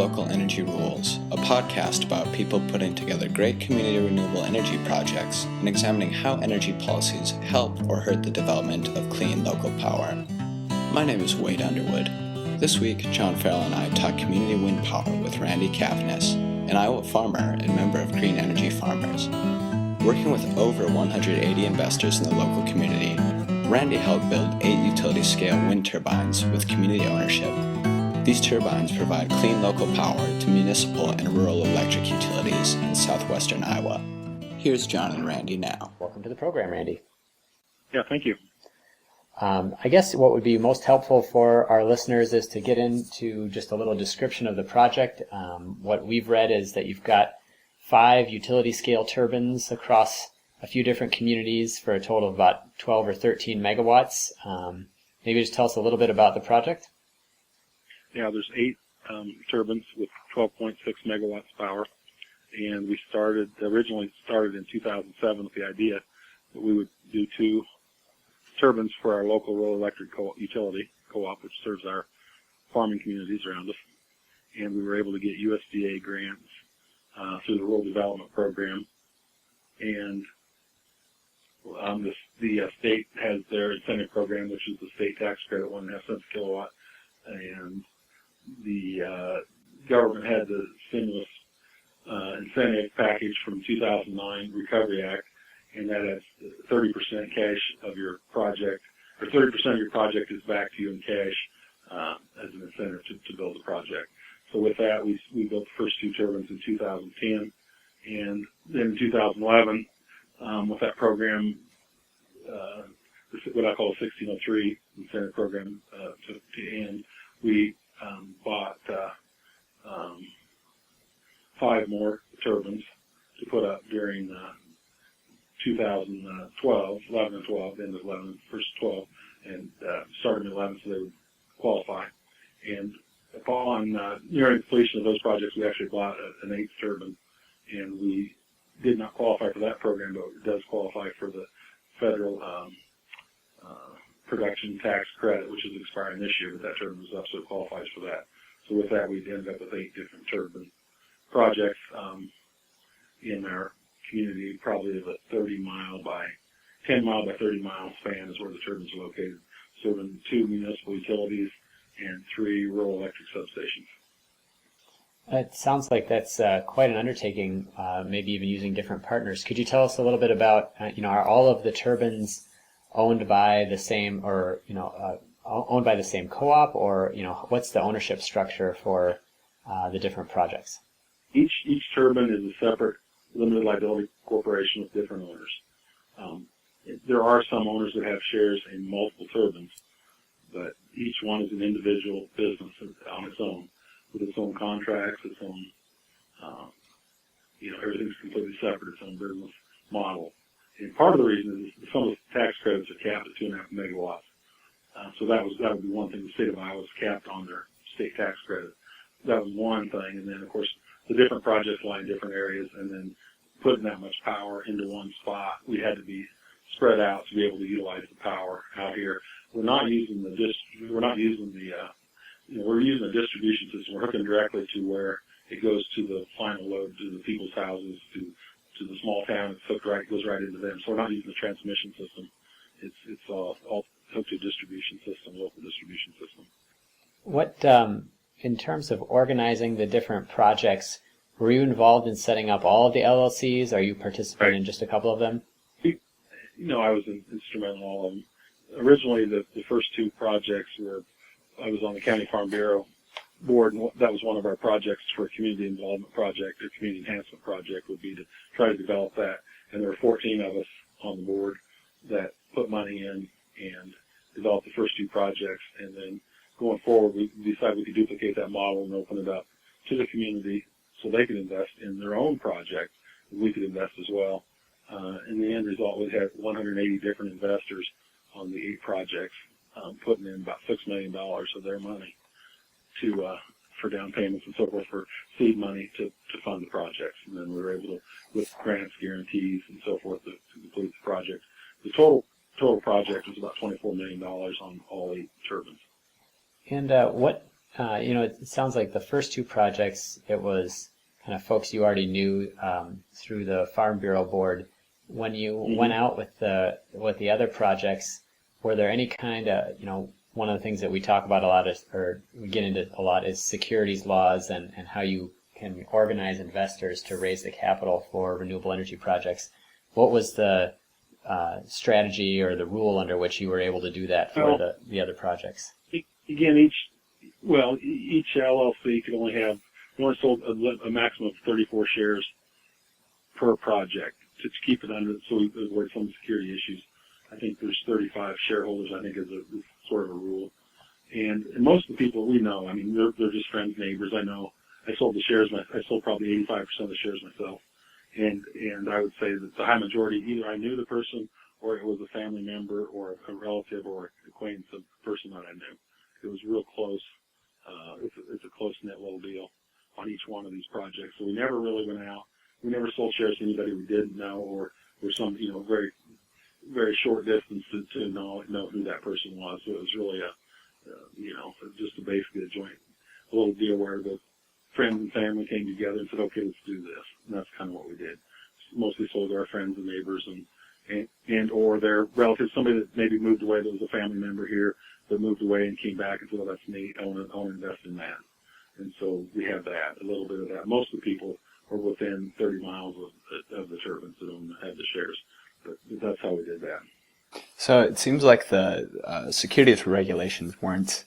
Local Energy Rules, a podcast about people putting together great community renewable energy projects and examining how energy policies help or hurt the development of clean local power. My name is Wade Underwood. This week, John Farrell and I talk community wind power with Randy Caviness, an Iowa farmer and member of Green Energy Farmers. Working with over 180 investors in the local community, Randy helped build 8 utility-scale wind turbines with community ownership. These turbines provide clean local power to municipal and rural electric utilities in southwestern Iowa. Here's John and Randy now. Welcome to the program, Randy. Yeah, thank you. I guess what would be most helpful for our listeners is to get into just a little description of the project. What we've read is that you've got 5 utility-scale turbines across a few different communities for a total of about 12 or 13 megawatts. Maybe just tell us a little bit about the project. Yeah, there's 8 turbines with 12.6 megawatts power, and we originally started in 2007 with the idea that we would do 2 turbines for our local rural electric utility co-op, which serves our farming communities around us, and we were able to get USDA grants through the Rural Development Program, and the state has their incentive program, which is the state tax credit, 1.5 cents a kilowatt, and the government had the stimulus incentive package from 2009 Recovery Act, and that has 30% cash of your project, or 30% of your project is back to you in cash as an incentive to build the project. So with that, we built the first 2 turbines in 2010, and then in 2011, with that program, what I call a 1603 incentive program to end, we bought 5 more turbines to put up during 2012, 11 and 12, end of 11, first 12, and started in 11 so they would qualify. And upon nearing completion of those projects, we actually bought an 8th turbine, and we did not qualify for that program, but it does qualify for the federal production tax credit, which is expiring this year, but that turbine was up, so it qualifies for that. So with that, we ended up with 8 different turbine projects in our community, probably of a 30-mile by 10-mile by 30-mile span is where the turbines are located, serving 2 municipal utilities and 3 rural electric substations. It sounds like that's quite an undertaking, maybe even using different partners. Could you tell us a little bit about, are all of the turbines owned by the same, or, owned by the same co-op, or, what's the ownership structure for the different projects? Each turbine is a separate limited liability corporation with different owners. There are some owners that have shares in multiple turbines, but each one is an individual business on its own, with its own contracts, its own, everything's completely separate, its own business model. And part of the reason is some of the tax credits are capped at 2.5 megawatts. So that would be one thing. The state of Iowa is capped on their state tax credit. That was one thing. And then, of course, the different projects lie in different areas, and then putting that much power into one spot, we had to be spread out to be able to utilize the power out here. We're using a distribution system. We're hooking directly to where it goes to the final load, to the people's houses, to the small town. It's hooked right, goes right into them. So we're not using the transmission system. It's all hooked to a distribution system, local distribution system. What, in terms of organizing the different projects, were you involved in setting up all of the LLCs? Are you participating in just a couple of them? I was instrumental in all of them. Originally, the first 2 projects I was on the County Farm Bureau board, and that was one of our projects for a community involvement project, a community enhancement project would be to try to develop that. And there were 14 of us on the board that put money in and developed the first 2 projects. And then going forward, we decided we could duplicate that model and open it up to the community so they could invest in their own project, and we could invest as well. In the end result, we had 180 different investors on the 8 projects, putting in about $6 million of their money for down payments and so forth, for seed money to fund the projects. And then we were able to, with grants, guarantees, and so forth, to complete the project. The total project was about $24 million on all 8 turbines. And what it sounds like the first two projects, it was kind of folks you already knew through the Farm Bureau board. When you went out with the other projects, were there any kind of, one of the things that we talk about a lot is, or we get into a lot, is securities laws and how you can organize investors to raise the capital for renewable energy projects. What was the strategy or the rule under which you were able to do that for the other projects? Again, each LLC could only have, we only sold a maximum of 34 shares per project to keep it under, so we avoid some security issues. I think there's 35 shareholders, I think, is sort of a rule. And most of the people we know, I mean, they're just friends, neighbors. I know I sold the shares, I sold probably 85% of the shares myself. And I would say that the high majority, either I knew the person or it was a family member or a relative or acquaintance of the person that I knew. It was real close. It's a close-knit little deal on each one of these projects. So we never really went out. We never sold shares to anybody we didn't know or some, very, very short distance to know who that person was. So it was really just basically a little deal where the friends and family came together and said, okay, let's do this. And that's kind of what we did. Mostly sold to our friends and neighbors and or their relatives, somebody that maybe moved away that was a family member here that moved away and came back and said, well, that's neat. I want to invest in that. And so we have that, a little bit of that. Most of the people are within 30 miles of the turbines that have the shares. But that's how we did that. So it seems like the securities regulations weren't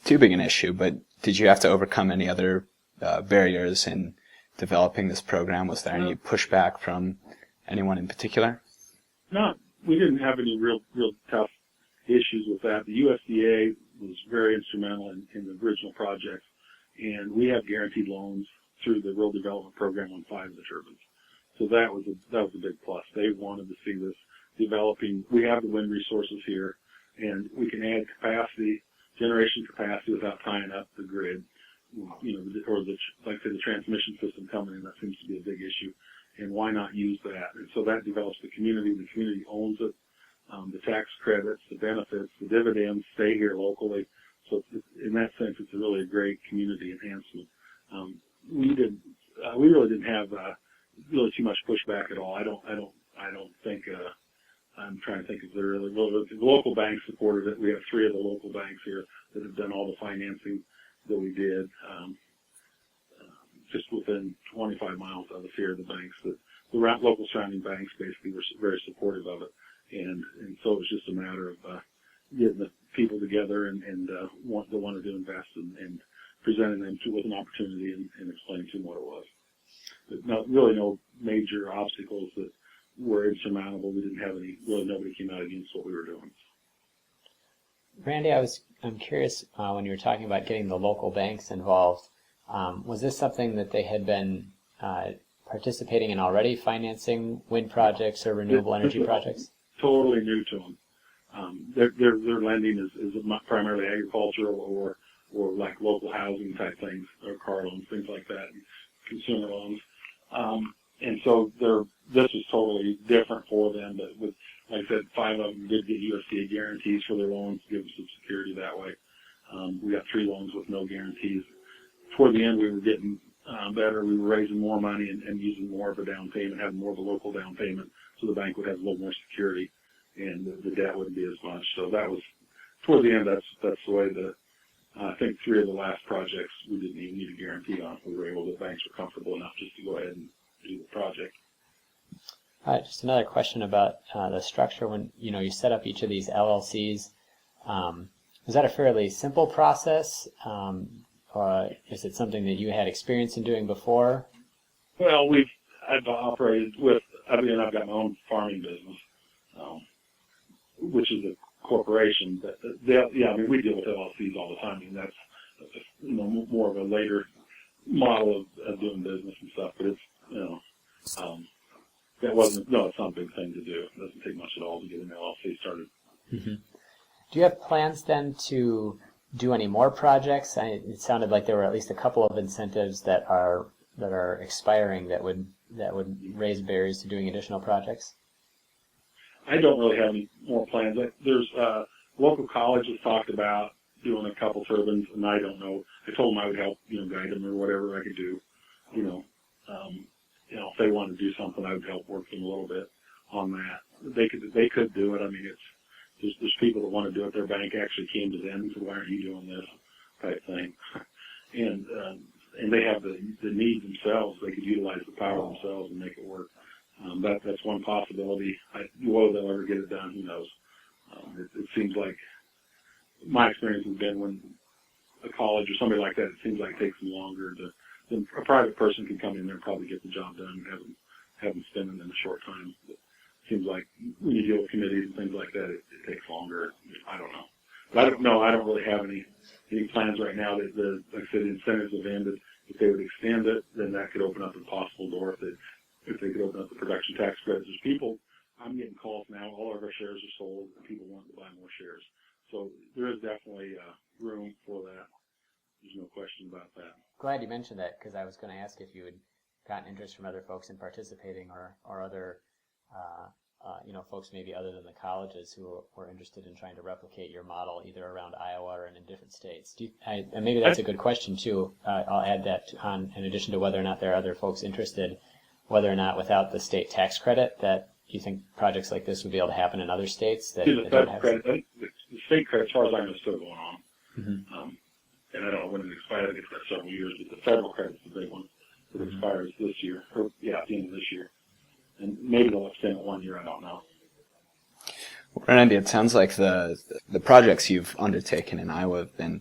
too big an issue, but did you have to overcome any other barriers in developing this program? Was there any pushback from anyone in particular? No, we didn't have any real tough issues with that. The USDA was very instrumental in the original projects, and we have guaranteed loans through the Rural Development Program on 5 of the turbines. So that was a big plus. They wanted to see this developing. We have the wind resources here, and we can add generation capacity without tying up the grid. Or like I said, the transmission system coming in, that seems to be a big issue. And why not use that? And so that develops the community. The community owns it. The tax credits, the benefits, the dividends stay here locally. So in that sense, it's really a great community enhancement. We really didn't have really too much pushback at all. I don't think. I'm trying to think if there really. Well, the local banks supported it. We have 3 of the local banks here that have done all the financing that we did. Just within 25 miles of us here, the banks, the local surrounding banks basically were very supportive of it. And so it was just a matter of getting the people together and wanted to invest and presenting them with an opportunity and explaining to them what it was. But no major obstacles that were insurmountable. We didn't have nobody came out against what we were doing. Randy, I'm curious when you were talking about getting the local banks involved, was this something that they had been participating in already, financing wind projects or renewable energy projects? Totally new to them. Their lending is primarily agricultural or like local housing type things, or car loans, things like that, and consumer loans. And so this was totally different for them. But with, like I said, 5 of them did get USDA guarantees for their loans to give them some security that way. We got 3 loans with no guarantees. Toward the end, we were getting better. We were raising more money and using more of a down payment, having more of a local down payment, so the bank would have a little more security, and the debt wouldn't be as much. So that was, toward the end, that's the way I think 3 of the last projects we didn't even need a guarantee on. We were able, the banks were comfortable enough just to go ahead and do the project. Just another question about the structure. When you set up each of these LLCs, was that a fairly simple process, or is it something that you had experience in doing before? Well, I've operated with. I've got my own farming business, which is a corporation. But we deal with LLCs all the time. I mean, that's more of a later model of doing business and stuff. But it's it's not a big thing to do. It doesn't take much at all to get an LLC started. Mm-hmm. Do you have plans then to do any more projects? It sounded like there were at least a couple of incentives that are expiring that would raise barriers to doing additional projects. I don't really have any more plans. There's local colleges talked about doing a couple turbines, and I don't know. I told them I would help, guide them or whatever I could do. If they wanted to do something, I would help work them a little bit on that. They could do it. I mean, there's people that want to do it. Their bank actually came to them and said, "Why aren't you doing this?" type thing. And they have the need themselves. They could utilize the power themselves and make it work. That's one possibility. Whether they'll ever get it done, who knows? It seems like my experience has been when a college or somebody like that, it seems like it takes them longer than a private person can come in there and probably get the job done and have them spending in a short time. It seems like when you deal with committees and things like that, it takes longer. I don't know. But I don't know. I don't really have any plans right now. Like I said, the incentives have ended. If they would extend it, then that could open up a possible door. If they could open up the production tax credits. There's people, I'm getting calls now, all of our shares are sold, and people want to buy more shares. So there is definitely room for that. There's no question about that. Glad you mentioned that, because I was going to ask if you had gotten interest from other folks in participating, or other folks maybe other than the colleges who were interested in trying to replicate your model either around Iowa or in different states. And maybe that's a good question too. I'll add that on, in addition to whether or not there are other folks interested, whether or not without the state tax credit that you think projects like this would be able to happen in other states that don't have the state credit, as far as I know, is still going on. Mm-hmm. And I don't know when it expires. I think it's got several years, but the federal credit's the big one. It expires this year, at the end of this year. And maybe they'll extend it 1 year, I don't know. Well, Randy, it sounds like the projects you've undertaken in Iowa have been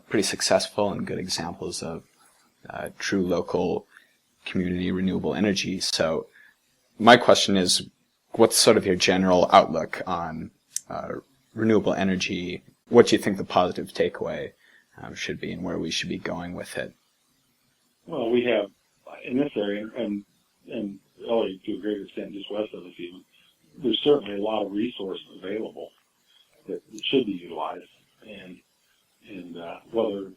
pretty successful and good examples of true local community renewable energy. So my question is, what's sort of your general outlook on renewable energy? What do you think the positive takeaway should be and where we should be going with it? Well, we have, in this area, and LA to a greater extent just west of us even, there's certainly a lot of resources available that should be utilized. And whether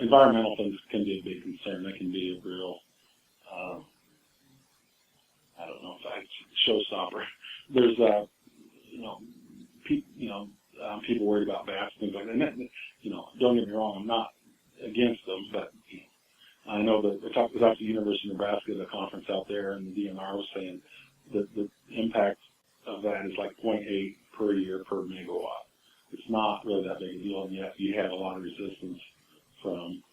environmental things can be a big concern, that can be a real, I don't know if that's showstopper. There's people worried about bats, things like that. And don't get me wrong, I'm not against them, but I know that I was out at the University of Nebraska at a conference out there, and the DNR was saying that the impact of that is like 0.8 per year per megawatt. It's not really that big a deal, and yet you have a lot of resistance from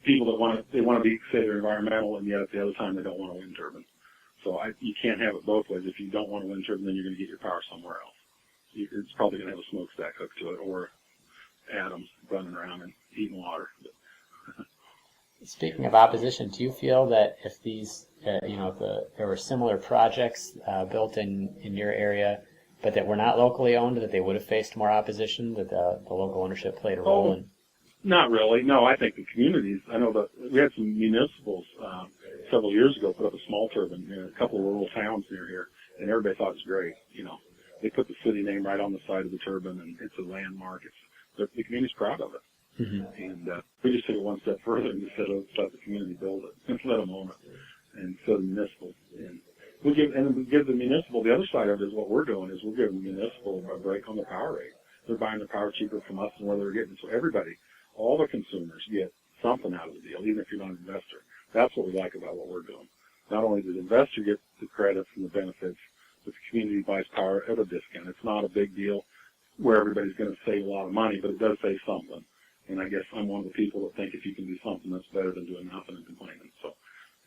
people that want to be, say, they're environmental, and yet at the other time they don't want a wind turbine. So you can't have it both ways. If you don't want a wind turbine, then you're going to get your power somewhere else. It's probably going to have a smokestack hooked to it, or atoms running around and eating water. Speaking of opposition, do you feel that if these, if there were similar projects built in your area, but that were not locally owned, that they would have faced more opposition, that the local ownership played a role in? Not really. No, I think the communities, I know that we had some municipals several years ago put up a small turbine in a couple of rural towns near here, and everybody thought it was great. They put the city name right on the side of the turbine, and it's a landmark. The community's proud of it. Mm-hmm. And we just took it one step further and just said, let's let the community build it and let them own it. And so the municipal, and we give the municipal, the other side of it is what we're doing is we're giving the municipal a break on the power rate. They're buying the power cheaper from us than where they're getting. So everybody, all the consumers get something out of the deal, even if you're not an investor. That's what we like about what we're doing. Not only does the investor get the credits and the benefits, but the community buys power at a discount. It's not a big deal where everybody's going to save a lot of money, but it does save something. And I guess I'm one of the people that think if you can do something, that's better than doing nothing and complaining. So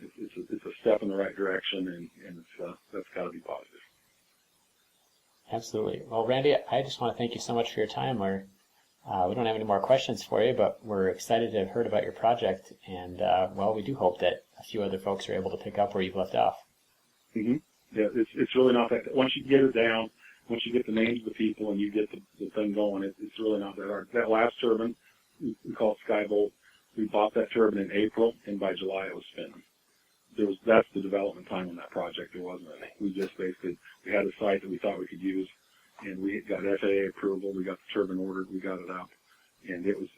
it's a step in the right direction, and that's got to be positive. Absolutely. Well, Randy, I just want to thank you so much for your time. We don't have any more questions for you, but we're excited to have heard about your project, and we do hope that a few other folks are able to pick up where you've left off. Mm-hmm. Yeah, it's really not that. Once you get it down, once you get the names of the people and you get the thing going, it's really not that hard. That last turbine, we call it Skyvolt. We bought that turbine in April, and by July it was spinning. That's the development time on that project. There wasn't any. We just basically, we had a site that we thought we could use, and we got FAA approval. We got the turbine ordered. We got it up, and it was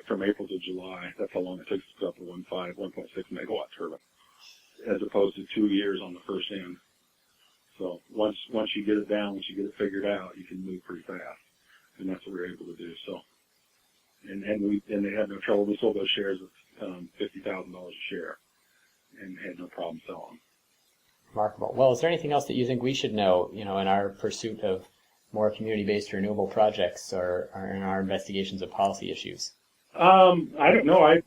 from April to July. That's how long it took to put up a 1.6 megawatt turbine, as opposed to 2 years on the first end. So once you get it down, once you get it figured out, you can move pretty fast. and that's what we were able to do. So, and they had no trouble. We sold those shares at $50,000 a share, and had no problem selling. Remarkable. Well, is there anything else that you think we should know, in our pursuit of more community-based renewable projects, or in our investigations of policy issues? I don't know. I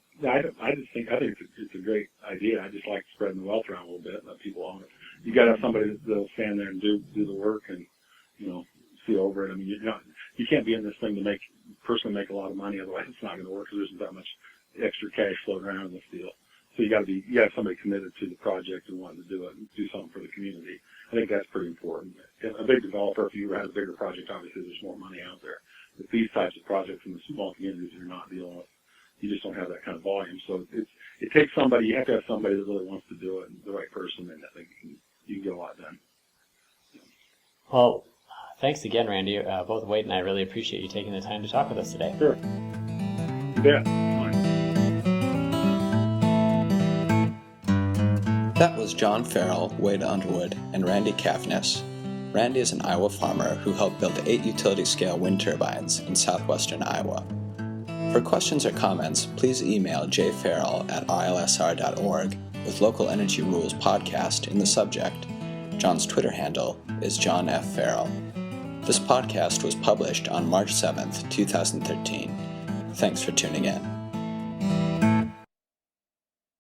think it's a great idea. I just like spreading the wealth around a little bit, let people own it. You got to have somebody that'll stand there and do the work and see over it. I mean, you can't be in this thing to personally make a lot of money, otherwise it's not going to work because there isn't that much extra cash floating around in this deal. So you got to have somebody committed to the project and wanting to do it and do something for the community. I think that's pretty important. A big developer, if you had a bigger project, obviously there's more money out there. But these types of projects in the small communities you're not dealing with, you just don't have that kind of volume. So it takes somebody. You have to have somebody that really wants to do it, and the right person, and I think you can get a lot done. Well, thanks again, Randy. Both Wade and I really appreciate you taking the time to talk with us today. Sure. You bet. That was John Farrell, Wade Underwood, and Randy Caviness. Randy is an Iowa farmer who helped build 8 utility-scale wind turbines in southwestern Iowa. For questions or comments, please email jfarrell@ilsr.org with Local Energy Rules Podcast in the subject. John's Twitter handle is John F. Farrell. This podcast was published on March 7th, 2013. Thanks for tuning in.